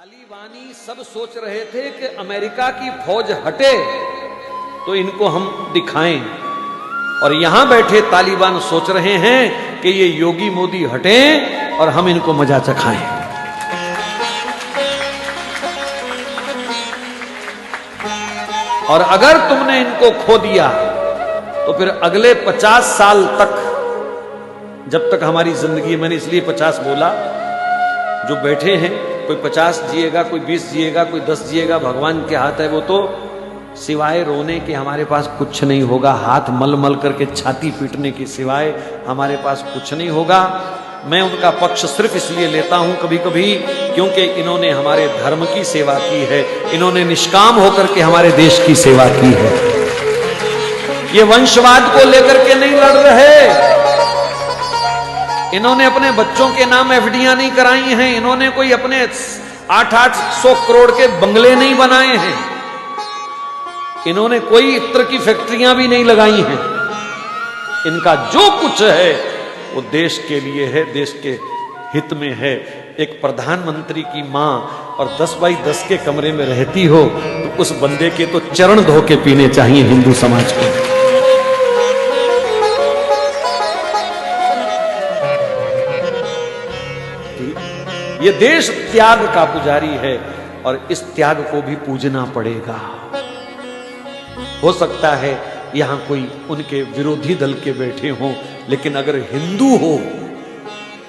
तालिबानी सब सोच रहे थे कि अमेरिका की फौज हटे तो इनको हम दिखाएं, और यहां बैठे तालिबान सोच रहे हैं कि ये योगी मोदी हटें और हम इनको मजा चखाएं। और अगर तुमने इनको खो दिया तो फिर अगले 50 साल तक, जब तक हमारी जिंदगी, मैंने इसलिए 50 बोला, जो बैठे हैं कोई 50 जिएगा, कोई 20 जिएगा, कोई 10 जिएगा, भगवान के हाथ है वो तो। सिवाय रोने के हमारे पास कुछ नहीं होगा, हाथ मल मल करके छाती पीटने के सिवाय हमारे पास कुछ नहीं होगा। मैं उनका पक्ष सिर्फ इसलिए लेता हूं कभी कभी क्योंकि इन्होंने हमारे धर्म की सेवा की है, इन्होंने निष्काम होकर के हमारे देश की सेवा की है। ये वंशवाद को लेकर के नहीं लड़ रहे, इन्होंने अपने बच्चों के नाम एफडीआं नहीं कराई हैं, इन्होंने कोई अपने 800 करोड़ के बंगले नहीं बनाए हैं, इन्होंने कोई इत्र की फैक्ट्रियां भी नहीं लगाई हैं। इनका जो कुछ है वो देश के लिए है, देश के हित में है। एक प्रधानमंत्री की मां और 10 बाई 10 के कमरे में रहती हो तो उस बंदे के तो चरण धो के पीने चाहिए हिंदू समाज को। ये देश त्याग का पुजारी है और इस त्याग को भी पूजना पड़ेगा। हो सकता है यहां कोई उनके विरोधी दल के बैठे हों, लेकिन अगर हिंदू हो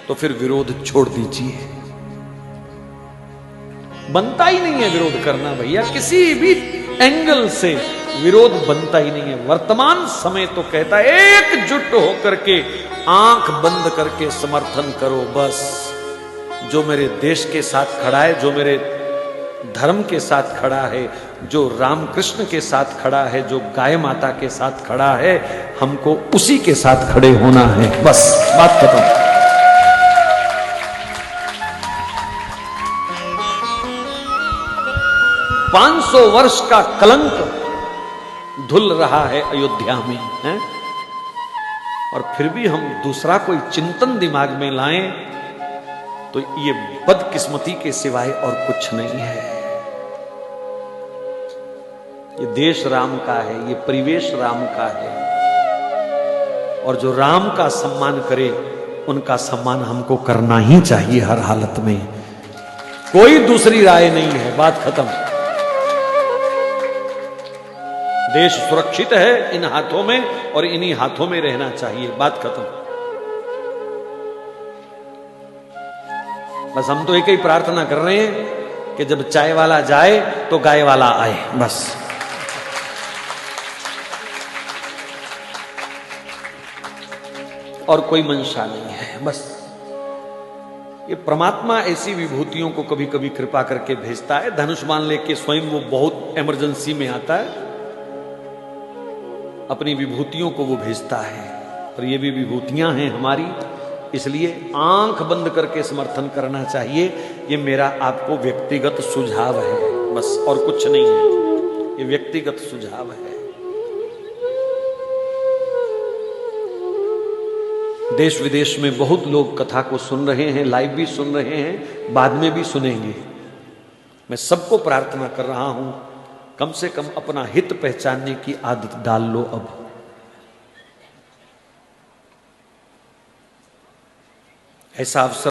तो फिर विरोध छोड़ दीजिए। बनता ही नहीं है विरोध करना भैया, किसी भी एंगल से विरोध बनता ही नहीं है। वर्तमान समय तो कहता है एकजुट होकर के आंख बंद करके समर्थन करो बस। जो मेरे देश के साथ खड़ा है, जो मेरे धर्म के साथ खड़ा है, जो रामकृष्ण के साथ खड़ा है, जो गाय माता के साथ खड़ा है, हमको उसी के साथ खड़े होना है, बस बात खत्म। 500 वर्ष का कलंक धुल रहा है अयोध्या में है? और फिर भी हम दूसरा कोई चिंतन दिमाग में लाएं तो ये बदकिस्मती के सिवाय और कुछ नहीं है। ये देश राम का है, ये परिवेश राम का है, और जो राम का सम्मान करे उनका सम्मान हमको करना ही चाहिए हर हालत में। कोई दूसरी राय नहीं है, बात खत्म। देश सुरक्षित है इन हाथों में और इन्हीं हाथों में रहना चाहिए, बात खत्म। बस हम तो एक ही प्रार्थना कर रहे हैं कि जब चाय वाला जाए तो गाय वाला आए, बस। और कोई मंशा नहीं है, बस। ये परमात्मा ऐसी विभूतियों को कभी कभी कृपा करके भेजता है। धनुष बाण लेके स्वयं वो बहुत इमरजेंसी में आता है, अपनी विभूतियों को वो भेजता है। और ये भी विभूतियां हैं हमारी, इसलिए आंख बंद करके समर्थन करना चाहिए। ये मेरा आपको व्यक्तिगत सुझाव है, बस, और कुछ नहीं है। ये व्यक्तिगत सुझाव है। देश विदेश में बहुत लोग कथा को सुन रहे हैं, लाइव भी सुन रहे हैं, बाद में भी सुनेंगे। मैं सबको प्रार्थना कर रहा हूं, कम से कम अपना हित पहचानने की आदत डाल लो अब। ऐसा अवसर